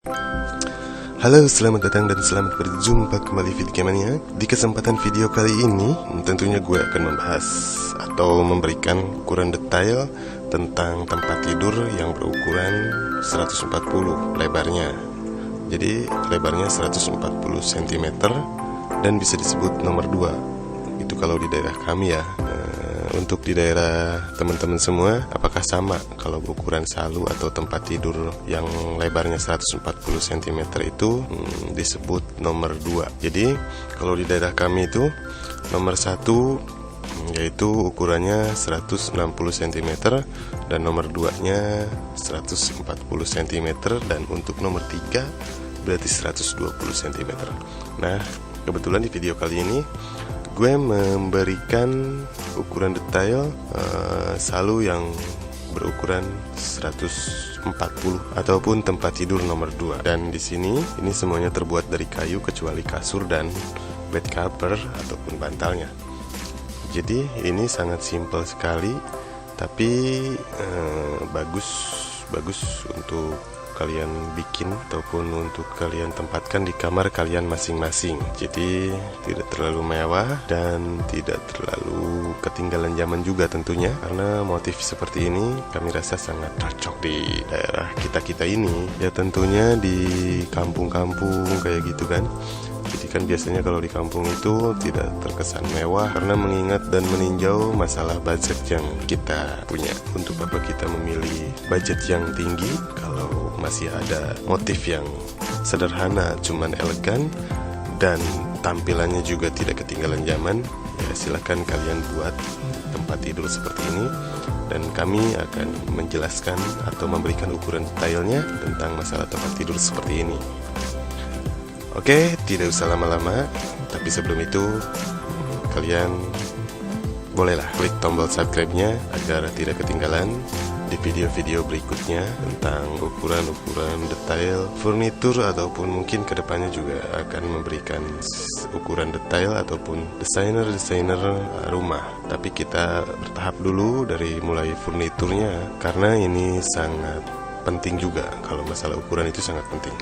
Halo, selamat datang dan selamat berjumpa kembali Vidgamania. Di kesempatan video kali ini, tentunya gue akan membahas atau memberikan ukuran detail tentang tempat tidur yang berukuran 140 lebarnya. Jadi lebarnya 140 cm dan bisa disebut nomor 2. Itu kalau di daerah kami ya. Untuk di daerah teman-teman semua, apakah sama kalau ukuran salu atau tempat tidur yang lebarnya 140 cm itu disebut nomor 2. Jadi kalau di daerah kami itu nomor 1 yaitu ukurannya 160 cm dan nomor 2 nya 140 cm dan untuk nomor 3 berarti 120 cm. Nah, kebetulan di video kali ini gue memberikan ukuran detail salu yang berukuran 140 ataupun tempat tidur nomor 2. Dan di sini ini semuanya terbuat dari kayu kecuali kasur dan bed cover ataupun bantalnya. Jadi ini sangat simpel sekali, tapi bagus untuk kalian bikin ataupun untuk kalian tempatkan di kamar kalian masing-masing. Jadi tidak terlalu mewah dan tidak terlalu ketinggalan zaman juga tentunya, karena motif seperti ini kami rasa sangat cocok di daerah kita ini ya, tentunya di kampung-kampung kayak gitu kan. Jadi kan biasanya kalau di kampung itu tidak terkesan mewah karena mengingat dan meninjau masalah budget yang kita punya. Untuk apa kita memilih budget yang tinggi kalau masih ada motif yang sederhana cuman elegan dan tampilannya juga tidak ketinggalan zaman. Ya silahkan kalian buat tempat tidur seperti ini dan kami akan menjelaskan atau memberikan ukuran detailnya tentang masalah tempat tidur seperti ini. Oke, tidak usah lama-lama, tapi sebelum itu kalian bolehlah klik tombol subscribe-nya agar tidak ketinggalan di video-video berikutnya tentang ukuran-ukuran detail furnitur, ataupun mungkin kedepannya juga akan memberikan ukuran detail ataupun desainer rumah. Tapi kita bertahap dulu dari mulai furniturnya karena ini sangat penting juga. Kalau masalah ukuran itu sangat penting.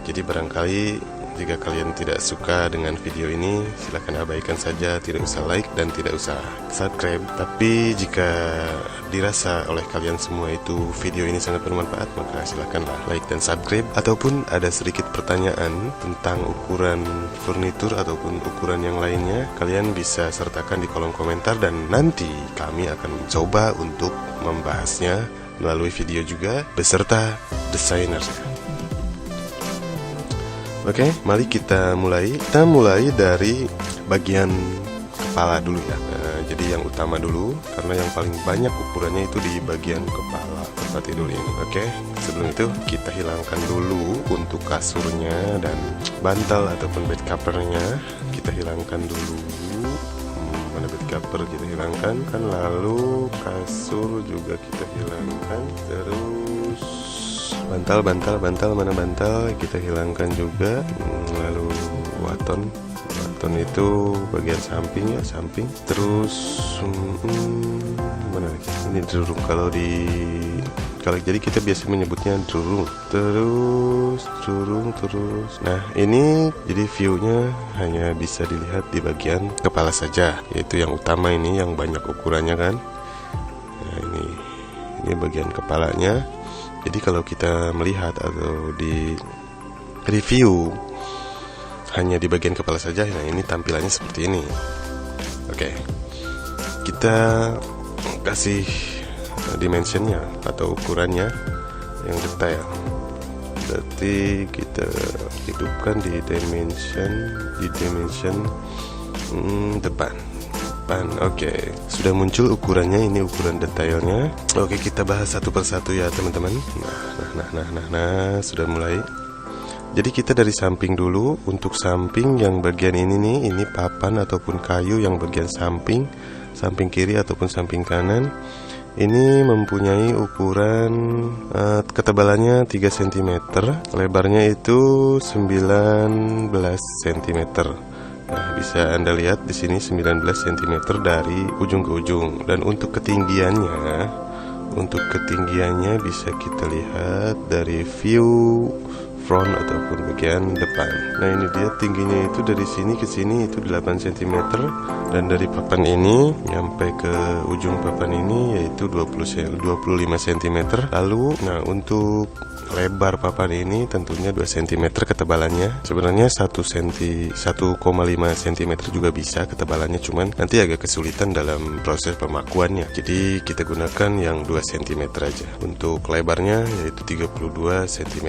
Jadi barangkali jika kalian tidak suka dengan video ini, silahkan abaikan saja, tidak usah like dan tidak usah subscribe. Tapi jika dirasa oleh kalian semua itu video ini sangat bermanfaat, maka silahkanlah like dan subscribe. Ataupun ada sedikit pertanyaan tentang ukuran furnitur ataupun ukuran yang lainnya, kalian bisa sertakan di kolom komentar dan nanti kami akan mencoba untuk membahasnya melalui video juga beserta desainernya. Oke, mari kita mulai. Kita mulai dari bagian kepala dulu ya. Jadi yang utama dulu, karena yang paling banyak ukurannya itu di bagian kepala tempat tidur ini. Oke, sebelum itu kita hilangkan dulu untuk kasurnya dan bantal ataupun bed covernya. Kita hilangkan dulu. Mana bed cover kita hilangkan kan, lalu kasur juga kita hilangkan. Terus bantal mana bantal kita hilangkan juga. Lalu waton itu bagian samping ya, samping. Terus mana lagi, ini durung. Kalau jadi kita biasa menyebutnya durung. Terus nah ini jadi viewnya hanya bisa dilihat di bagian kepala saja, yaitu yang utama ini yang banyak ukurannya kan. Nah ini bagian kepalanya. Jadi kalau kita melihat atau di review hanya di bagian kepala saja, nah ini tampilannya seperti ini. Oke, kita kasih dimensionnya atau ukurannya yang detail. Berarti kita hidupkan di dimension depan. Oke, sudah muncul ukurannya. Ini ukuran detailnya. Oke, kita bahas satu persatu ya teman-teman. Nah, sudah mulai. Jadi kita dari samping dulu. Untuk samping yang bagian ini nih, ini papan ataupun kayu yang bagian samping kiri ataupun samping kanan. Ini mempunyai ukuran ketebalannya 3 cm, lebarnya itu 19 cm. Nah, bisa Anda lihat di sini 19 cm dari ujung ke ujung. Dan untuk ketinggiannya untuk ketinggiannya bisa kita lihat dari view front ataupun bagian depan. Nah ini dia tingginya itu dari sini ke sini itu 8 cm, dan dari papan ini nyampe ke ujung papan ini yaitu 25 cm. Lalu nah untuk lebar papan ini tentunya 2 cm ketebalannya. Sebenarnya 1 cm 1,5 cm juga bisa ketebalannya, cuman nanti agak kesulitan dalam proses pemakuannya. Jadi kita gunakan yang 2 cm aja. Untuk lebarnya yaitu 32 cm.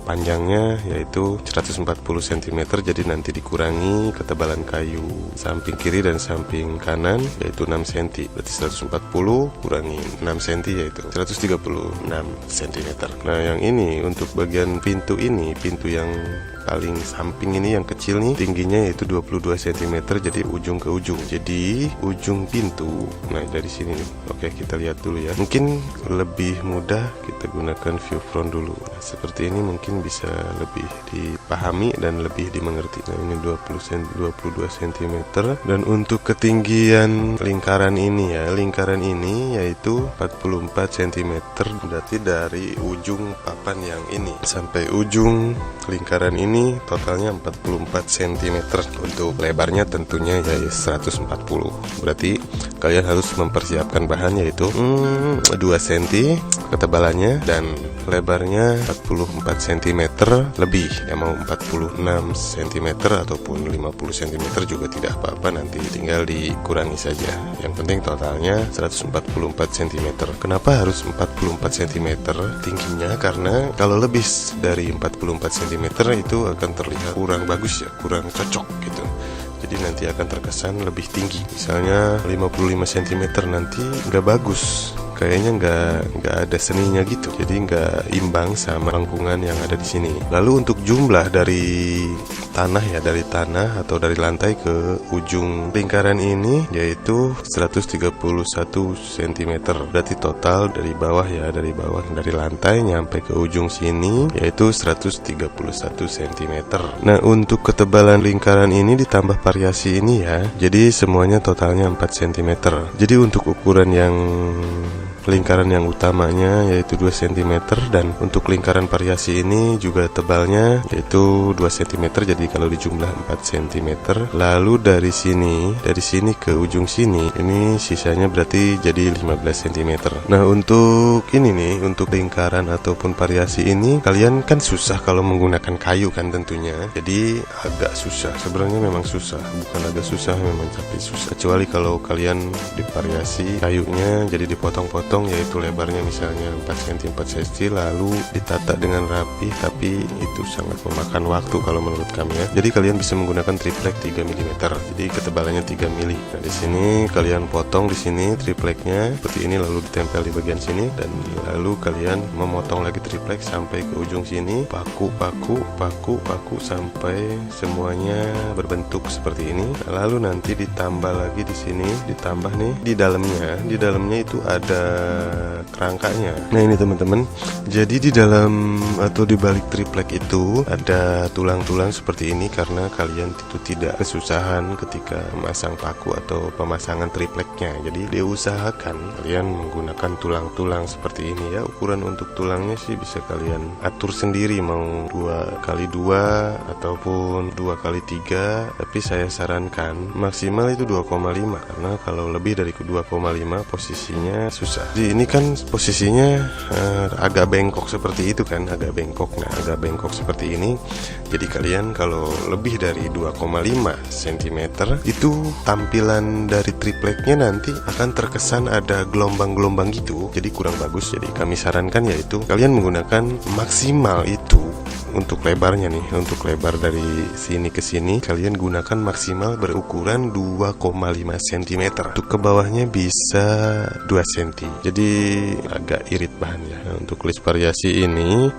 Panjangnya yaitu 140 cm, jadi nanti dikurangi ketebalan kayu samping kiri dan samping kanan yaitu 6 cm. Berarti 140 kurangi 6 cm yaitu 136 cm. Nah yang ini untuk bagian pintu ini, pintu yang paling samping ini yang kecil nih, tingginya yaitu 22 cm, jadi ujung ke ujung. Jadi ujung pintu, nah dari sini nih. Oke, kita lihat dulu ya. Mungkin lebih mudah kita gunakan view front dulu. Nah, seperti ini mungkin bisa lebih dipahami dan lebih dimengerti. Nah ini 22 cm. Dan untuk ketinggian lingkaran ini ya, lingkaran ini yaitu 44 cm. Berarti dari ujung papan yang ini sampai ujung lingkaran ini totalnya 44 cm. Untuk lebarnya tentunya ya 140. Berarti kalian harus mempersiapkan bahan yaitu 2 cm ketebalannya dan lebarnya 44 cm lebih. Ya mau 46 cm ataupun 50 cm juga tidak apa-apa, nanti tinggal dikurangi saja. Yang penting totalnya 144 cm. Kenapa harus 44 cm tingginya? Karena kalau lebih dari 44 cm itu akan terlihat kurang bagus ya, kurang cocok gitu. Jadi nanti akan terkesan lebih tinggi. Misalnya 55 cm nanti nggak bagus, kayaknya nggak ada seninya gitu. Jadi nggak imbang sama lengkungan yang ada di sini. Lalu untuk jumlah dari tanah ya, dari tanah atau dari lantai ke ujung lingkaran ini yaitu 131 cm. Berarti total dari bawah ya, dari lantai nyampe ke ujung sini yaitu 131 cm. Nah untuk ketebalan lingkaran ini ditambah variasi ini ya, jadi semuanya totalnya 4 cm. Jadi untuk ukuran yang lingkaran yang utamanya yaitu 2 cm, dan untuk lingkaran variasi ini juga tebalnya yaitu 2 cm, jadi kalau dijumlah 4 cm. Lalu dari sini ke ujung sini ini sisanya berarti jadi 15 cm. Nah untuk ini nih, untuk lingkaran ataupun variasi ini kalian kan susah kalau menggunakan kayu kan tentunya, jadi agak susah. Sebenarnya memang susah, bukan agak susah, memang tapi susah. Kecuali kalau kalian divariasi kayunya jadi dipotong-potong, yaitu lebarnya misalnya 4 cm 4 cm lalu ditata dengan rapi, tapi itu sangat memakan waktu kalau menurut kami ya. Jadi kalian bisa menggunakan triplek 3 mm, jadi ketebalannya 3 mm. Nah di sini kalian potong di sini tripleknya seperti ini, lalu ditempel di bagian sini, dan lalu kalian memotong lagi triplek sampai ke ujung sini, paku sampai semuanya berbentuk seperti ini. Nah, lalu nanti ditambah lagi di sini, ditambah nih di dalamnya itu ada kerangkanya. Nah ini teman-teman, jadi di dalam atau di balik triplek itu ada tulang-tulang seperti ini karena kalian itu tidak kesusahan ketika memasang paku atau pemasangan tripleknya. Jadi diusahakan kalian menggunakan tulang-tulang seperti ini ya. Ukuran untuk tulangnya sih bisa kalian atur sendiri, mau 2x2 ataupun 2x3, tapi saya sarankan maksimal itu 2,5 karena kalau lebih dari 2,5 posisinya susah. Jadi ini kan posisinya agak bengkok seperti itu kan, agak bengkok. Nah agak bengkok seperti ini, jadi kalian kalau lebih dari 2,5 cm itu tampilan dari tripleknya nanti akan terkesan ada gelombang-gelombang gitu, jadi kurang bagus. Jadi kami sarankan yaitu kalian menggunakan maksimal itu. Untuk lebarnya nih, untuk lebar dari sini ke sini kalian gunakan maksimal berukuran 2,5 cm. Untuk ke bawahnya bisa 2 cm. Jadi agak irit bahannya. Nah, untuk list variasi ini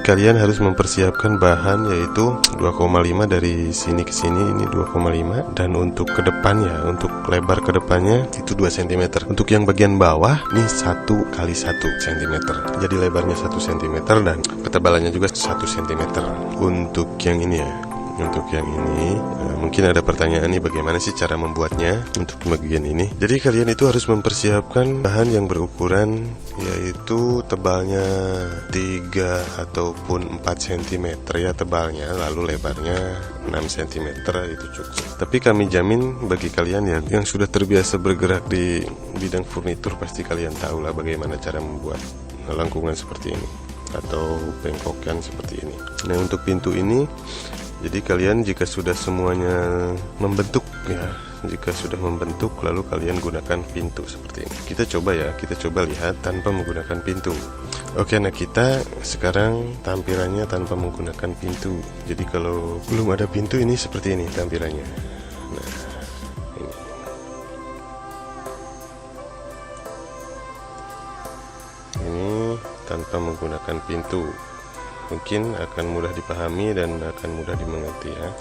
kalian harus mempersiapkan bahan yaitu 2,5 dari sini ke sini, ini 2,5, dan untuk ke depannya, untuk lebar ke depannya itu 2 cm. Untuk yang bagian bawah ini 1 kali 1 cm. Jadi lebarnya 1 cm dan ketebalannya juga 1 cm. Untuk yang ini ya, untuk yang ini. Mungkin ada pertanyaan nih, bagaimana sih cara membuatnya untuk bagian ini. Jadi kalian itu harus mempersiapkan bahan yang berukuran, yaitu tebalnya 3 ataupun 4 cm ya tebalnya, lalu lebarnya 6 cm, itu cukup. Tapi kami jamin bagi kalian yang sudah terbiasa bergerak di bidang furnitur, pasti kalian tahu lah bagaimana cara membuat lengkungan seperti ini atau bengkokan seperti ini. Nah, untuk pintu ini, jadi kalian jika sudah semuanya membentuk ya, jika sudah membentuk lalu kalian gunakan pintu seperti ini. Kita coba lihat tanpa menggunakan pintu. Oke, nah kita sekarang tampilannya tanpa menggunakan pintu. Jadi kalau belum ada pintu ini seperti ini tampilannya. Nah, ini tanpa menggunakan pintu. Mungkin akan mudah dipahami dan akan mudah dimengerti ya.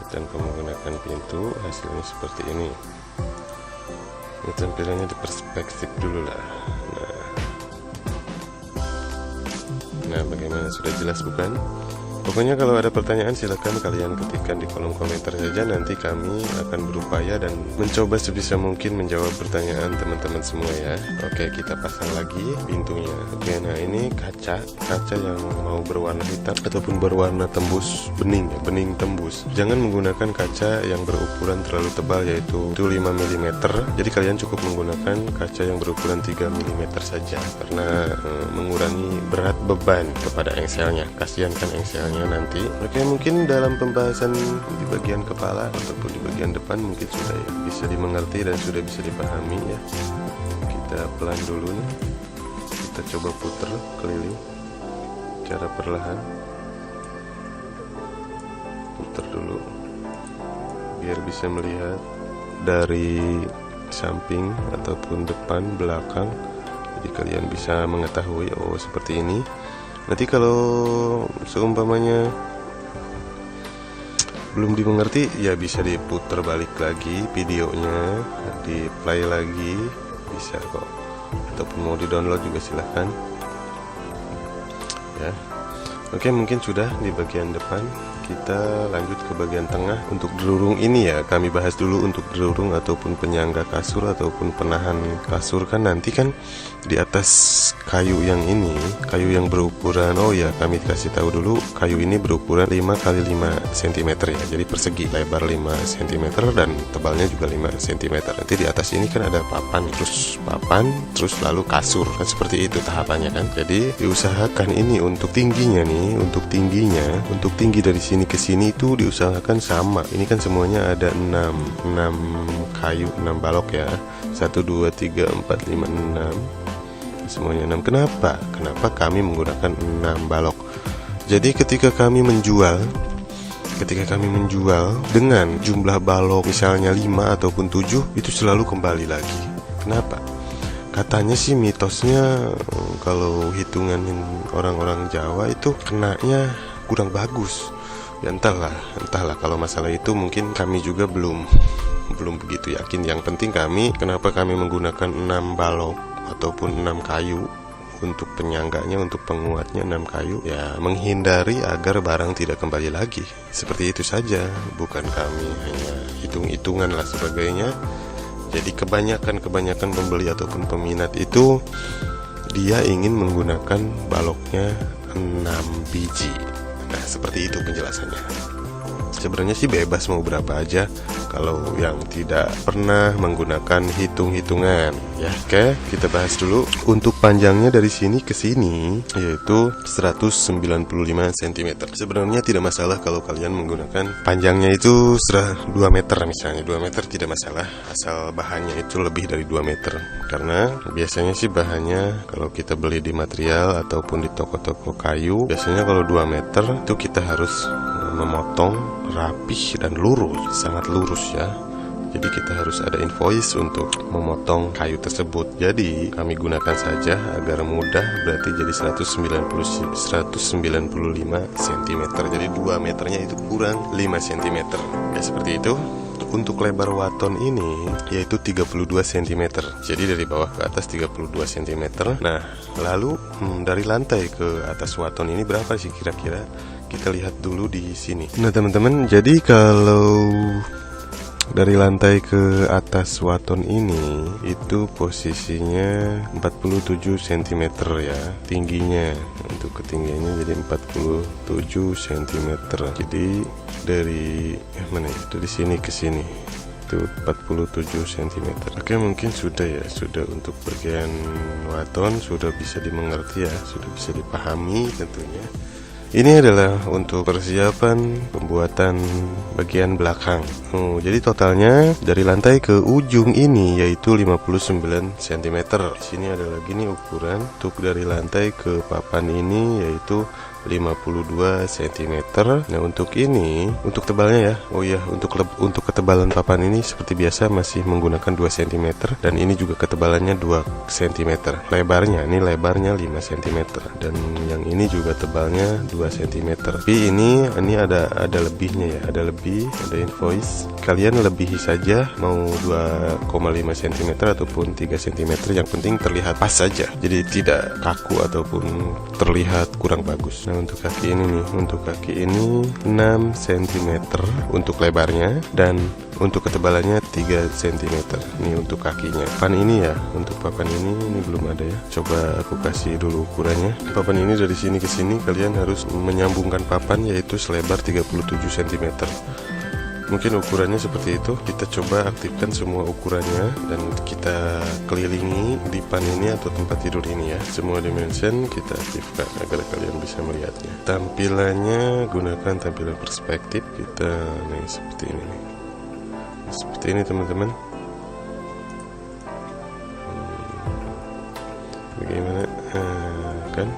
Tanpa menggunakan pintu hasilnya seperti ini. Ini tampilannya di perspektif dulu lah. Nah, bagaimana, sudah jelas bukan? Pokoknya kalau ada pertanyaan silahkan kalian ketikkan di kolom komentar saja. Nanti kami akan berupaya dan mencoba sebisa mungkin menjawab pertanyaan teman-teman semua ya. Oke, kita pasang lagi pintunya. Oke, nah ini kaca yang mau berwarna hitam ataupun berwarna tembus bening ya, bening tembus. Jangan menggunakan kaca yang berukuran terlalu tebal, yaitu 5 mm. Jadi kalian cukup menggunakan kaca yang berukuran 3 mm saja, karena mengurangi berat beban kepada engselnya. Kasihan kan engselnya nanti. Oke, mungkin dalam pembahasan di bagian kepala ataupun di bagian depan mungkin sudah ya, bisa dimengerti dan sudah bisa dipahami ya. Kita pelan dulu nih, kita coba puter keliling cara perlahan, puter dulu biar bisa melihat dari samping ataupun depan belakang. Jadi kalian bisa mengetahui, oh seperti ini. Nanti kalau seumpamanya belum dimengerti ya bisa diputar balik lagi videonya, di play lagi bisa kok, ataupun mau di download juga silahkan ya. Oke, mungkin sudah di bagian depan. Kita lanjut ke bagian tengah. Untuk derurung ini ya kami bahas dulu. Untuk derurung ataupun penyangga kasur ataupun penahan kasur, kan nanti kan di atas kayu yang ini, kayu yang berukuran, oh ya kami kasih tahu dulu, kayu ini berukuran 5 x 5 cm ya, jadi persegi, lebar 5 cm dan tebalnya juga 5 cm. Nanti di atas ini kan ada papan, terus lalu kasur, kan seperti itu tahapannya kan. Jadi diusahakan ini untuk tingginya nih, untuk tinggi dari sini ke sini itu diusahakan sama. Ini kan semuanya ada 6 kayu, 6 balok ya, 1 2 3 4 5 6, semuanya 6. Kenapa kami menggunakan 6 balok? Jadi ketika kami menjual dengan jumlah balok misalnya 5 ataupun 7, itu selalu kembali lagi. Kenapa? Katanya sih mitosnya kalau hitungan orang-orang Jawa itu kenanya kurang bagus. Ya entahlah kalau masalah itu mungkin kami juga belum begitu yakin. Yang penting kenapa kami menggunakan 6 balok ataupun 6 kayu untuk penyangganya, untuk penguatnya 6 kayu ya, menghindari agar barang tidak kembali lagi. Seperti itu saja, bukan kami hanya hitung-hitungan lah sebagainya. Jadi kebanyakan pembeli ataupun peminat itu dia ingin menggunakan baloknya 6 biji. Nah, seperti itu penjelasannya. Sebenarnya sih bebas mau berapa aja kalau yang tidak pernah menggunakan hitung-hitungan ya. Oke, kita bahas dulu. Untuk panjangnya dari sini ke sini yaitu 195 cm. Sebenarnya tidak masalah kalau kalian menggunakan panjangnya itu 2 meter misalnya. 2 meter tidak masalah, asal bahannya itu lebih dari 2 meter. Karena biasanya sih bahannya kalau kita beli di material ataupun di toko-toko kayu, biasanya kalau 2 meter itu kita harus memotong rapih dan lurus, sangat lurus ya. Jadi kita harus ada invoice untuk memotong kayu tersebut. Jadi kami gunakan saja agar mudah, berarti jadi 195 cm. Jadi 2 meternya itu kurang 5 cm ya, seperti itu. untuk lebar waton ini yaitu 32 cm. Jadi dari bawah ke atas 32 cm. Nah, lalu dari lantai ke atas waton ini berapa sih kira-kira? Kita lihat dulu di sini. Nah, teman-teman, jadi kalau dari lantai ke atas waton ini itu posisinya 47 cm ya tingginya. Untuk ketinggiannya jadi 47 cm. Jadi dari mana ya? Dari sini ke sini itu 47 cm. Oke, mungkin sudah ya, sudah untuk bagian waton sudah bisa dimengerti ya, sudah bisa dipahami tentunya. Ini adalah untuk persiapan pembuatan bagian belakang. Jadi totalnya dari lantai ke ujung ini yaitu 59 cm. Di sini ada lagi nih ukuran untuk dari lantai ke papan ini yaitu 52 cm. Nah, untuk ini, untuk tebalnya ya. Oh iya, untuk ketebalan papan ini seperti biasa masih menggunakan 2 cm dan ini juga ketebalannya 2 cm. Lebarnya, ini lebarnya 5 cm dan yang ini juga tebalnya 2 cm. Tapi ini ada lebihnya ya, ada lebih, ada invoice. Kalian lebihi saja mau 2,5 cm ataupun 3 cm, yang penting terlihat pas saja. Jadi tidak kaku ataupun terlihat kurang bagus. Nah, untuk kaki ini nih, untuk kaki ini 6 cm untuk lebarnya dan untuk ketebalannya 3 cm. Ini untuk kakinya. Papan ini ya, untuk papan ini belum ada ya. Coba aku kasih dulu ukurannya. Papan ini dari sini ke sini kalian harus menyambungkan papan yaitu selebar 37 cm. Mungkin ukurannya seperti itu. Kita coba aktifkan semua ukurannya dan kita kelilingi dipan ini atau tempat tidur ini ya. Semua dimension kita aktifkan agar kalian bisa melihatnya. Tampilannya gunakan tampilan perspektif. Kita seperti ini nih. Seperti ini teman-teman. Bagaimana kan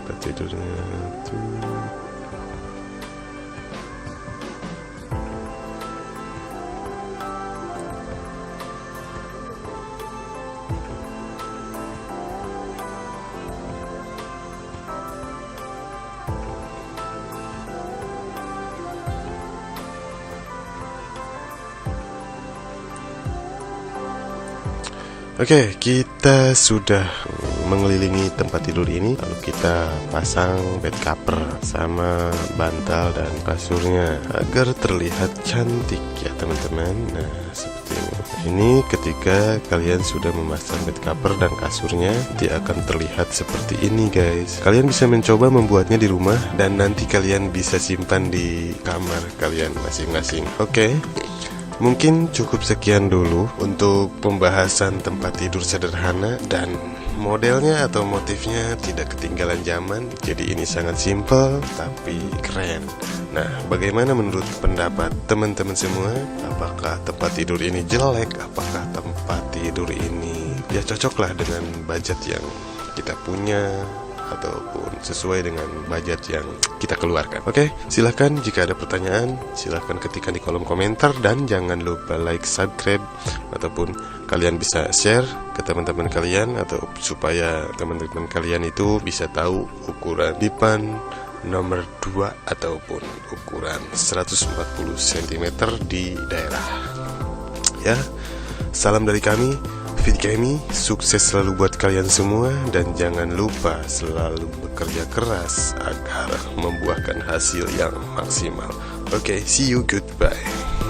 tempat tidurnya tuh. Oke, kita sudah mengelilingi tempat tidur ini. Lalu kita pasang bed cover sama bantal dan kasurnya agar terlihat cantik ya teman-teman. Nah, seperti ini. Ini ketika kalian sudah memasang bed cover dan kasurnya, dia akan terlihat seperti ini guys. Kalian bisa mencoba membuatnya di rumah dan nanti kalian bisa simpan di kamar kalian masing-masing. Oke. Mungkin cukup sekian dulu untuk pembahasan tempat tidur sederhana dan modelnya atau motifnya tidak ketinggalan zaman. Jadi ini sangat simple tapi keren. Nah, bagaimana menurut pendapat teman-teman semua? Apakah tempat tidur ini jelek? Apakah tempat tidur ini ya cocoklah dengan budget yang kita punya ataupun sesuai dengan budget yang kita keluarkan. Oke, silahkan jika ada pertanyaan, silahkan ketikkan di kolom komentar dan jangan lupa like, subscribe ataupun kalian bisa share ke teman-teman kalian atau supaya teman-teman kalian itu bisa tahu ukuran dipan nomor 2 ataupun ukuran 140 cm di daerah. Ya, salam dari kami. Kami sukses selalu buat kalian semua dan jangan lupa selalu bekerja keras agar membuahkan hasil yang maksimal. Oke, see you, goodbye.